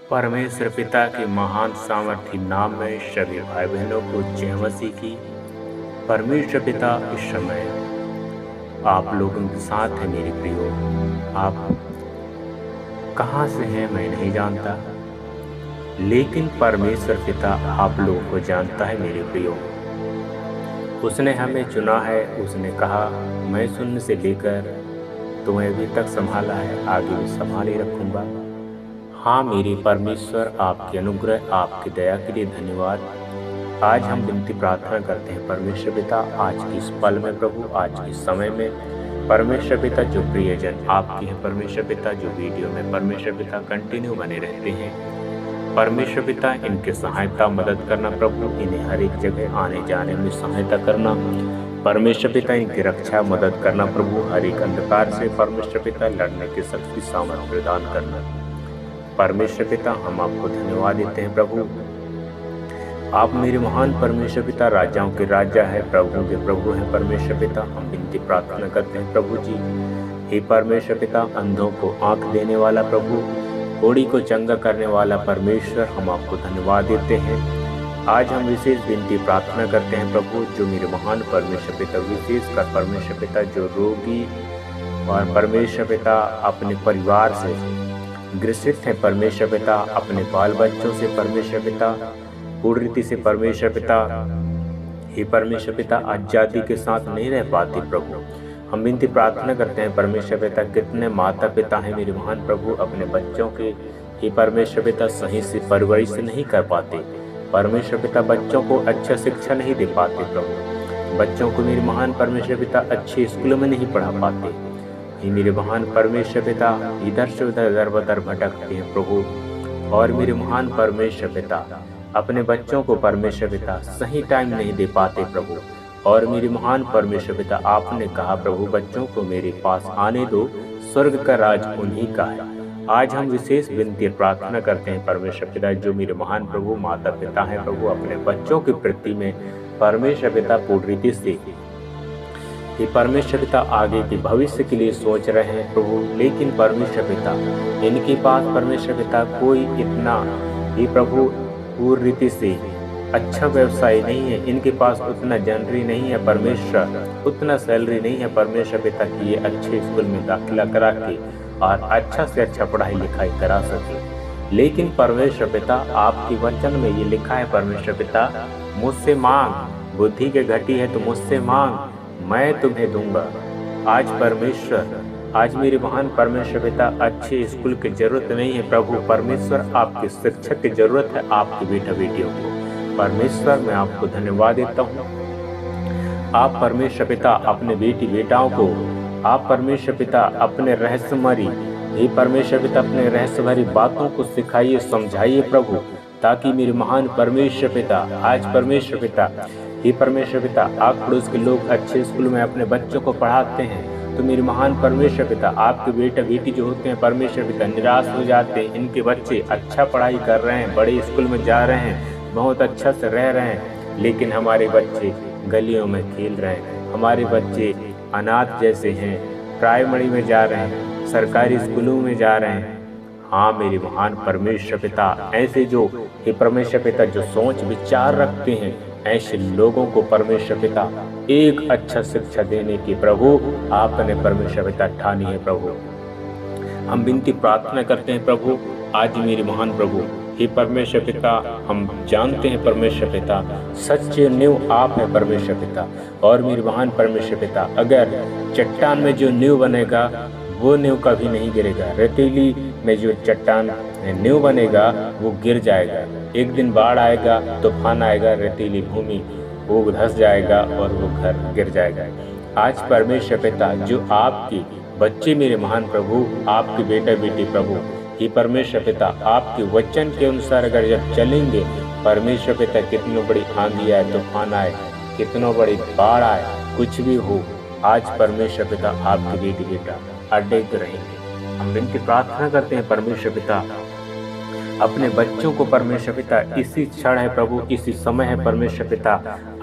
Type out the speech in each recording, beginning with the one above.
परमेश्वर पिता के महान सामर्थी नाम में सभी भाई बहनों को जय मसीह की। परमेश्वर पिता इस समय आप लोगों के साथ है मेरे प्रियो। आप कहाँ से हैं मैं नहीं जानता, लेकिन परमेश्वर पिता आप लोगों को जानता है मेरे प्रियो। उसने हमें चुना है, उसने कहा मैं शून्य से लेकर तुम्हें अभी तक संभाला है, आगे भी संभाले रखूँगा। हाँ मेरे परमेश्वर, आपके अनुग्रह आपकी दया के लिए धन्यवाद। आज हम विनती प्रार्थना करते हैं परमेश्वर पिता, आज की इस पल में प्रभु, आज के समय में परमेश्वर पिता जो प्रियजन आपके हैं परमेश्वर पिता, जो वीडियो में परमेश्वर पिता कंटिन्यू बने रहते हैं परमेश्वर पिता, इनके सहायता मदद करना प्रभु, इन्हें हर एक जगह आने जाने में सहायता करना परमेश्वर पिता, इनकी रक्षा मदद करना प्रभु, हर एक अंधकार से परमेश्वर पिता लड़ने की शक्ति सामर्थ्य प्रदान करना परमेश्वर पिता। हम आपको धन्यवाद देते हैं प्रभु, आप मेरे महान परमेश्वर पिता, राजाओं के राजा है, प्रभुओं के प्रभु हैं परमेश्वर पिता। हम विनती प्रार्थना करते हैं प्रभु जी, हे परमेश्वर पिता, अंधों को आंख देने वाला प्रभु, कोढ़ी को चंगा करने वाला परमेश्वर, हम आपको धन्यवाद देते हैं। आज हम विशेष विनती प्रार्थना करते हैं प्रभु, जो मेरे महान परमेश्वर पिता, विशेषकर परमेश्वर पिता जो रोगी और परमेश्वर पिता अपने परिवार से ग्रसित है परमेश्वर पिता, अपने बाल बच्चों से परमेश्वर पिता, पूर्ण रीति से परमेश्वर पिता, हे परमेश्वर पिता आजादी के साथ नहीं रह पाते प्रभु। हम विनती प्रार्थना करते हैं परमेश्वर पिता, कितने माता पिता हैं मेरे महान प्रभु, अपने बच्चों के हे परमेश्वर पिता सही से परवरिश नहीं कर पाते परमेश्वर पिता, बच्चों को अच्छा शिक्षा नहीं दे पाते प्रभु, बच्चों को मेरे महान परमेश्वर पिता अच्छे स्कूलों में नहीं पढ़ा पाते। हे मेरे महान परमेश्वर पिता, इधर से उधर दर बदर भटकते हैं प्रभु, और मेरे महान परमेश्वर पिता अपने बच्चों को परमेश्वर पिता सही टाइम नहीं दे पाते प्रभु, और मेरे महान परमेश्वर पिता आपने कहा प्रभु, बच्चों को मेरे पास आने दो, स्वर्ग का राज उन्हीं का है। आज हम विशेष विनती प्रार्थना करते हैं परमेश्वर पिता, जो मेरे महान प्रभु माता पिता हैं प्रभु, अपने बच्चों के प्रति में परमेश्वर पिता पूर्ण रीति से ये परमेश्वर पिता आगे के भविष्य के लिए सोच रहे हैं प्रभु, लेकिन परमेश्वर पिता इनके पास परमेश्वर पिता कोई इतना ये प्रभु पूर्ण रीति से अच्छा व्यवसाय नहीं है, इनके पास उतना जनरी नहीं है परमेश्वर, उतना सैलरी नहीं है परमेश्वर पिता कि ये अच्छे स्कूल में दाखिला करा के और अच्छा से अच्छा पढ़ाई लिखाई करा सके। लेकिन परमेश्वर पिता आपके वचन में ये लिखा है परमेश्वर पिता, मुझसे मांग, बुद्धि के घटी है तो मुझसे मांग, मैं तुम्हें दूंगा। आज परमेश्वर, आज मेरे महान परमेश्वर पिता अच्छे स्कूल की जरूरत नहीं है प्रभु, परमेश्वर आपके शिक्षक की जरूरत है आपके बेटा बेटियों को परमेश्वर। मैं आपको धन्यवाद देता हूँ, आप परमेश्वर पिता अपने बेटी बेटाओं को, आप परमेश्वर पिता अपने रहस्यमयी, हे परमेश्वर पिता अपने रहस्यमयी बातों को सिखाइए, समझाइए प्रभु, ताकि मेरे महान परमेश्वर पिता आज परमेश्वर पिता हे परमेश्वर पिता आप पड़ोस के लोग अच्छे स्कूल में अपने बच्चों को पढ़ाते हैं, तो मेरे महान परमेश्वर पिता आपके बेटा बेटी जो होते हैं परमेश्वर पिता निराश हो जाते हैं, इनके बच्चे अच्छा पढ़ाई कर रहे हैं, बड़े स्कूल में जा रहे हैं, बहुत अच्छा से रह रहे हैं, लेकिन हमारे बच्चे गलियों में खेल रहे हैं, हमारे बच्चे अनाथ जैसे हैं, प्राइमरी में जा रहे हैं, सरकारी स्कूलों में जा रहे हैं। हाँ मेरे महान परमेश्वर पिता, ऐसे जो हे परमेश्वर पिता जो सोच विचार रखते हैं, ऐसे लोगों को परमेश्वर पिता एक अच्छा शिक्षा देने की प्रभु आपने परमेश्वर पिता ठानी है प्रभु। हम विनती प्रार्थना करते हैं प्रभु, आज मेरे महान प्रभु हे परमेश्वर पिता, हम जानते हैं परमेश्वर पिता सच्चे नींव आप है परमेश्वर पिता, और मेरे महान परमेश्वर पिता अगर चट्टान में जो नींव बनेगा वो नींव कभी नहीं गिरेगा, रेतीली में जो चट्टान नींव बनेगा वो गिर जाएगा, एक दिन बाढ़ आएगा, तूफान आएगा, रेतीली भूमि वो धंस जाएगा और वो घर गिर जाएगा। आज परमेश्वर पिता जो आपके बच्चे मेरे महान प्रभु, आपके बेटा बेटी प्रभु, ये परमेश्वर पिता आपके वचन के अनुसार अगर जब चलेंगे परमेश्वर पिता, कितनी बड़ी आंधी आए, तूफान आए, कितनों बड़ी बाढ़ आए, कुछ भी हो, आज परमेश्वर पिता आपके बेटी बेटा अडिग रहेंगे। हम विनती प्रार्थना करते हैं परमेश्वर पिता अपने बच्चों को परमेश्वर पिता इसी क्षण है प्रभु, इसी समय है परमेश्वर पिता,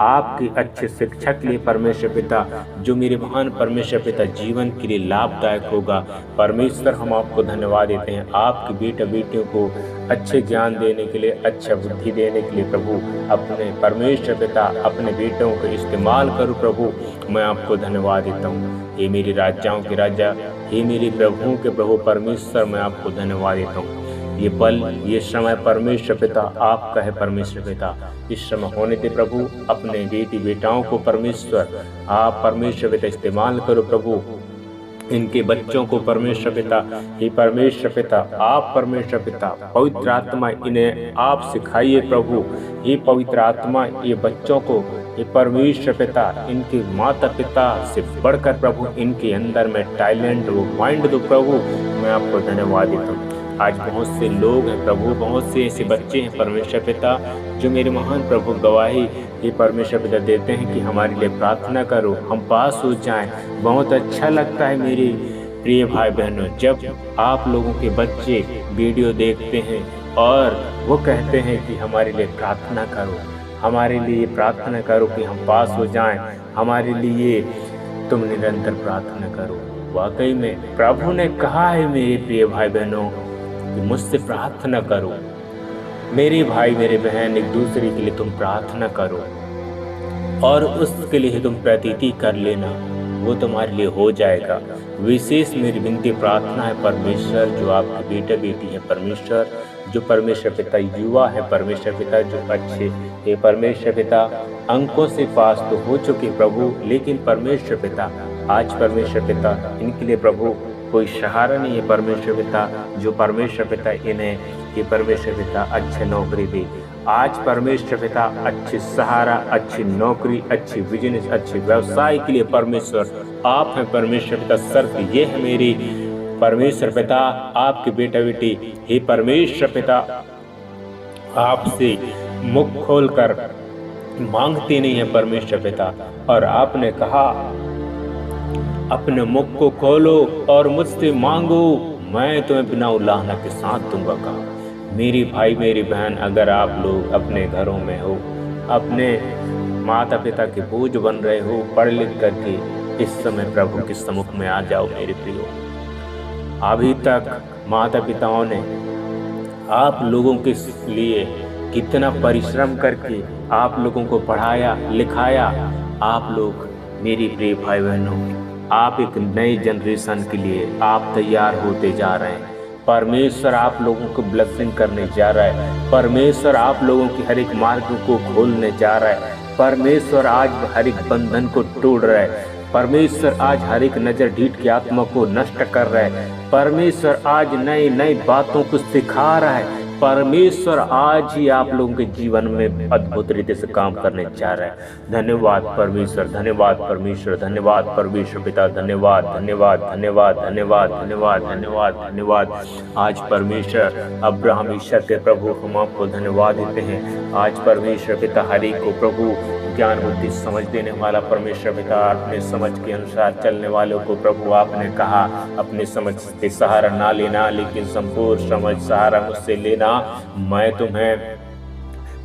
आपकी अच्छी शिक्षा के लिए परमेश्वर पिता, जो मेरे महान परमेश्वर पिता जीवन के लिए लाभदायक होगा। परमेश्वर हम आपको धन्यवाद देते हैं, आपके बेटा बेटियों को अच्छे ज्ञान देने के लिए, अच्छा बुद्धि देने के लिए प्रभु अपने परमेश्वर पिता अपने बेटों को इस्तेमाल करूँ प्रभु। मैं आपको धन्यवाद देता हूँ। हे मेरी राजाओं के राजा, हे मेरे प्रभुओं के प्रभु परमेश्वर, मैं आपको धन्यवाद देता हूँ। ये पल, ये समय परमेश्वर पिता आपका है। परमेश्वर पिता इस समय होने दे प्रभु, अपने बेटी बेटाओं को परमेश्वर आप परमेश्वर पिता इस्तेमाल करो प्रभु। इनके बच्चों को परमेश्वर पिता, हे परमेश्वर पिता आप परमेश्वर पिता पवित्र आत्मा इन्हें आप सिखाइए प्रभु। हे पवित्र आत्मा ये बच्चों को, हे परमेश्वर पिता इनके माता पिता से बढ़कर प्रभु इनके अंदर में टैलेंट वो माइंड दो प्रभु। मैं आपको धन्यवाद देता हूँ। आज बहुत से लोग हैं प्रभु, बहुत से ऐसे बच्चे हैं परमेश्वर पिता जो मेरे महान प्रभु गवाही ये परमेश्वर पिता देते हैं कि हमारे लिए प्रार्थना करो, हम पास हो जाएं। बहुत अच्छा लगता है मेरे प्रिय भाई बहनों जब आप लोगों के बच्चे वीडियो देखते हैं और वो कहते हैं कि हमारे लिए प्रार्थना करो, हमारे लिए प्रार्थना करो कि हम पास हो जाएं, हमारे लिए तुम निरंतर प्रार्थना करो। वाकई में प्रभु ने कहा है मेरे प्रिय भाई बहनों कि मुझसे प्रार्थना करो। मेरे भाई मेरे बहन एक दूसरे के लिए तुम प्रार्थना करो और उसके लिए तुम प्रतीति कर लेना, वो तुम्हारे लिए हो जाएगा। विशेष मेरी विनती प्रार्थना है परमेश्वर जो आपके बेटा बेटी है परमेश्वर, जो परमेश्वर पिता युवा है परमेश्वर पिता जो अच्छे ये परमेश्वर पिता अंकों से पास तो हो चुके प्रभु, लेकिन परमेश्वर पिता आज परमेश्वर पिता इनके लिए प्रभु कोई सहारा नहीं है परमेश्वर पिता, जो परमेश्वर पिता इन्हें ये परमेश्वर पिता अच्छी नौकरी दे। आज परमेश्वर पिता अच्छी सहारा, अच्छी नौकरी, अच्छी बिजनेस, अच्छे व्यवसाय के लिए परमेश्वर आप हैं परमेश्वर पिता। शर्त ये है मेरी परमेश्वर पिता आपके बेटा बेटी हे परमेश्वर पिता आपसे मुख खोलकर मांगते नहीं है परमेश्वर पिता, और आपने कहा अपने मुख को खोलो और मुझसे मांगो, मैं तुम्हें बिना उलाहना के साथ दूंगा कहा। मेरी भाई मेरी बहन अगर आप लोग अपने घरों में हो, अपने माता पिता के बोझ बन रहे हो, पढ़ लिख करके इस समय प्रभु के सम्मुख में आ जाओ मेरे प्रियो। अभी तक माता पिताओं ने आप लोगों के लिए कितना परिश्रम करके आप लोगों को पढ़ाया लिखाया। आप लोग मेरी प्रिय भाई बहनों आप एक नई जनरेशन के लिए आप तैयार होते जा रहे हैं। परमेश्वर आप लोगों को ब्लेसिंग करने जा रहा है। परमेश्वर आप लोगों की हर एक मार्ग को खोलने जा रहा है। परमेश्वर आज हर एक बंधन को तोड़ रहा है। परमेश्वर आज हर एक नजर ढीठ की आत्मा को नष्ट कर रहा है। परमेश्वर आज नई नई बातों को सिखा रहा है। परमेश्वर आज ही आप लोगों के जीवन में अद्भुत रीति से काम करने जा रहा है। धन्यवाद परमेश्वर, धन्यवाद परमेश्वर, धन्यवाद परमेश्वर पिता, धन्यवाद धन्यवाद धन्यवाद धन्यवाद धन्यवाद धन्यवाद धन्यवाद। आज परमेश्वर अब्राहम ईश्वर के प्रभु हम आपको धन्यवाद देते हैं। आज परमेश्वर पिता हर एक को प्रभु ज्ञान बुद्धि समझ देने वाला परमेश्वर पिता अपने समझ के अनुसार चलने वालों को प्रभु आपने कहा अपने समझ से सहारा ना लेना, लेकिन संपूर्ण समझ सहारा मुझसे लेना, मैं तुम्हें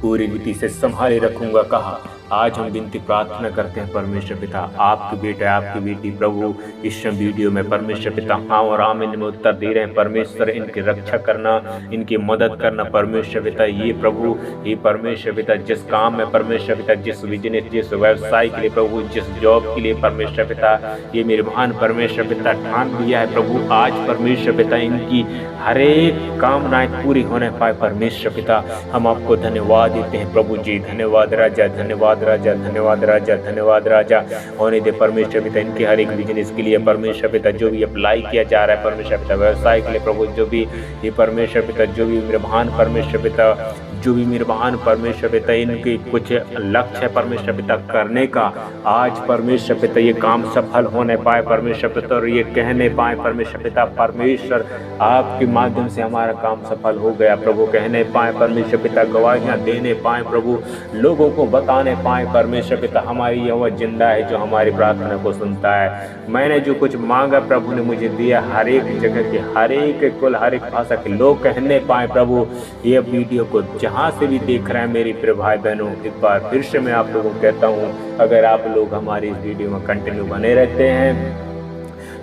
पूरी रीति से संभाले रखूंगा कहा। आज हम विनती प्रार्थना करते हैं परमेश्वर पिता आपके बेटा आपकी बेटी प्रभु इस वीडियो में परमेश्वर पिता हाँ और आमीन में उत्तर दे रहे हैं। परमेश्वर इनकी रक्षा करना, इनकी मदद करना परमेश्वर पिता। ये प्रभु ये परमेश्वर पिता जिस काम में परमेश्वर पिता, जिस बिजनेस जिस व्यवसाय के लिए प्रभु, जिस जॉब के लिए परमेश्वर पिता ये मेरे महान परमेश्वर पिता ठान लिया है प्रभु, आज परमेश्वर पिता इनकी हर एक कामनाएं पूरी होने पाए परमेश्वर पिता। हम आपको धन्यवाद देते हैं प्रभु जी। धन्यवाद राजा, धन्यवाद राजा, धन्यवाद राजा, धन्यवाद राजा। होने दे परमेश्वर पिता इनके हर एक बिजनेस के लिए परमेश्वर पिता जो भी अप्लाई किया जा रहा है परमेश्वर पिता, व्यवसाय के लिए प्रभु जो भी ये परमेश्वर पिता जो भी मेरे महान परमेश्वर पिता जो भी मेरे महान परमेश्वर पिता इनके कुछ लक्ष्य है परमेश्वर पिता करने का, आज परमेश्वर पिता ये काम सफल होने पाए परमेश्वर पिता और ये कहने पाए परमेश्वर पिता। परमेश्वर आपके माध्यम से हमारा काम सफल हो गया प्रभु, कहने पाए परमेश्वर पिता, गवाहियाँ देने पाए प्रभु, लोगों को बताने पाए परमेश्वर पिता हमारी यहोवा जिंदा है जो हमारी प्रार्थना को सुनता है। मैंने जो कुछ मांगा प्रभु ने मुझे दिया। हर एक जगह के हर एक कुल हर एक भाषा के लोग कहने पाए प्रभु। ये वीडियो को जहाँ से भी देख रहे हैं मेरी प्रिय भाई बहनों, एक बार फिर से मैं आप लोगों को कहता हूँ अगर आप लोग हमारी इस वीडियो में कंटिन्यू बने रहते हैं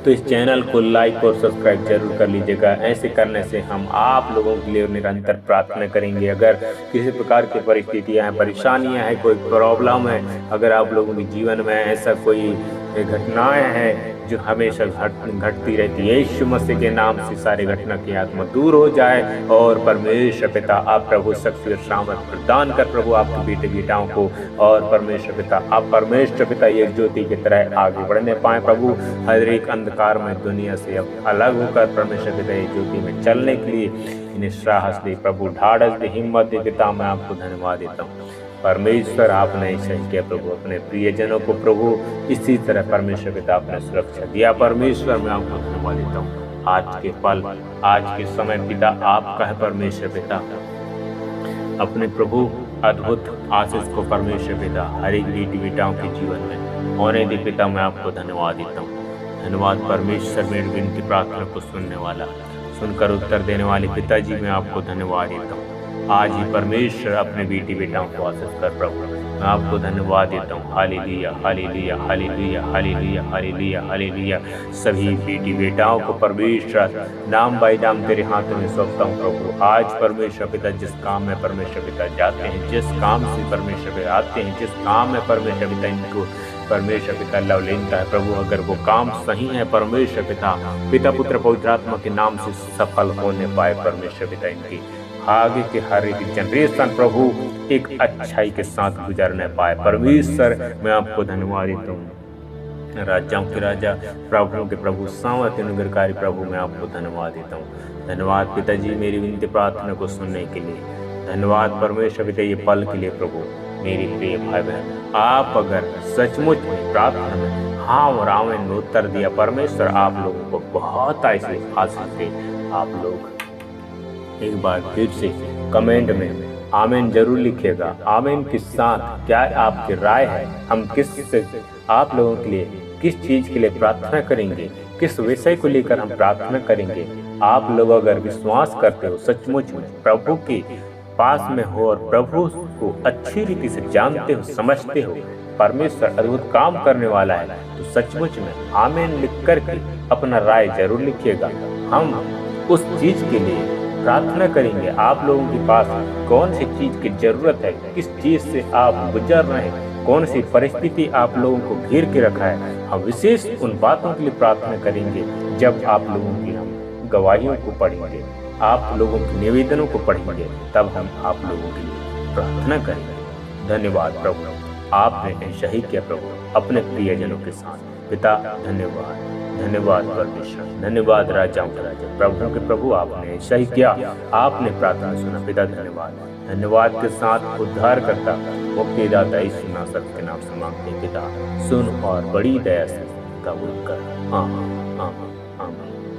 तो इस चैनल को लाइक और सब्सक्राइब जरूर कर लीजिएगा। ऐसे करने से हम आप लोगों के लिए निरंतर प्रार्थना करेंगे। अगर किसी प्रकार की परिस्थितियां हैं, परेशानियां हैं, कोई प्रॉब्लम है, अगर आप लोगों के जीवन में ऐसा कोई घटनाएं हैं जो हमेशा घटती रहती है, यीशु मसीह के नाम से सारी घटना की आत्मा दूर हो जाए और परमेश्वर पिता आप प्रभु शक्ति और सामर्थ प्रदान कर प्रभु आपके बेटे बेटाओं को, और परमेश्वर पिता आप परमेश्वर पिता एक ज्योति की तरह आगे बढ़ने पाए प्रभु, हर एक अंधकार में दुनिया से अब अलग होकर परमेश्वर पिता एक ज्योति में चलने के लिए इन्हें साहस दे प्रभु, ढाढ़स दे, हिम्मत दे पिता। मैं आपको धन्यवाद देता हूँ परमेश्वर, आपने ऐसा किया प्रभु, अपने प्रियजनों को प्रभु इसी तरह परमेश्वर पिता आपने सुरक्षा दिया परमेश्वर। मैं आपको धन्यवाद देता हूँ आज के पल, आज के समय पिता आपका है परमेश्वर पिता, अपने प्रभु अद्भुत आशीष को परमेश्वर पिता हर एक बेटी बेटाओं के जीवन में होने दे पिता। मैं आपको धन्यवाद देता हूँ। धन्यवाद परमेश्वर, मेरी विनती प्रार्थना को सुनने वाला, सुनकर उत्तर देने वाले पिताजी, मैं आपको धन्यवाद देता हूँ। आज ही परमेश्वर अपने बेटी बेटाओं को आशीष कर प्रभु, मैं आपको धन्यवाद देता हूँ। Hallelujah hallelujah hallelujah hallelujah hallelujah hallelujah. सभी बेटी बेटाओं को परमेश्वर नाम बाई नाम तेरे हाथों में सौंपता हूँ प्रभु। आज परमेश्वर पिता जिस काम में परमेश्वर पिता जाते हैं, जिस काम से परमेश्वर पिता आते हैं, जिस काम में परमेश्वर पिता इनको परमेश्वर पिता लवलीनता है प्रभु, अगर वो काम सही है परमेश्वर पिता, पिता पुत्र पवित्र आत्मा के नाम से सफल होने पाए परमेश्वर पिता, इनकी आगे के हर एक जनरेशन प्रभु एक अच्छाई के साथ गुजरने पाए परमेश्वर। मैं आपको धन्यवाद देता हूँ। राजाओं के राजा प्रभुओं के प्रभु सामर्थ्य अनुग्रहकारी प्रभु, मैं आपको धन्यवाद देता हूँ। धन्यवाद पिताजी मेरी विनती प्रार्थना को सुनने के लिए, धन्यवाद परमेश्वर पिता ये पल के लिए प्रभु। मेरी प्रिय भाई बहन, आप अगर सचमुच में प्रार्थना में हाँ और आमीन में उत्तर दिया परमेश्वर आप लोगों को बहुत ऐसे आशीष दे। आप लोग एक बार फिर से कमेंट में आमीन जरूर लिखिएगा। आमीन के साथ क्या आपकी राय है, हम किस आप लोगों के लिए किस चीज के लिए प्रार्थना करेंगे, किस विषय को लेकर हम प्रार्थना करेंगे। आप लोग अगर विश्वास करते हो, सचमुच में प्रभु के पास में हो और प्रभु को अच्छी रीति से जानते हो, समझते हो, परमेश्वर अद्भुत काम करने वाला है, तो सचमुच में आमीन लिख करके अपना राय जरूर लिखिएगा। हम उस चीज के लिए प्रार्थना करेंगे। आप लोगों के पास कौन सी चीज की जरूरत है, किस चीज से आप गुजर रहे हैं, कौन सी परिस्थिति आप लोगों को घेर के रखा है, हम विशेष उन बातों के लिए प्रार्थना करेंगे। जब आप लोगों की हम गवाहियों को पढ़ेंगे, आप लोगों के निवेदनों को पढ़ेंगे, तब हम आप लोगों के लिए प्रार्थना करेंगे। धन्यवाद प्रभु, आपने ऐसा ही किया प्रभु अपने प्रियजनों के साथ पिता। धन्यवाद धन्यवाद परमेश्वर, धन्यवाद राजाओं का राजा प्रभु के प्रभु, आपने ऐसा ही किया, आपने प्रार्थना सुना पिता। धन्यवाद धन्यवाद के साथ उद्धार करता मुक्तिदाता यीशु नासरत के नाम से मांगते पिता, सुन और बड़ी दया से कबूल कर। आमीन आमीन आमीन।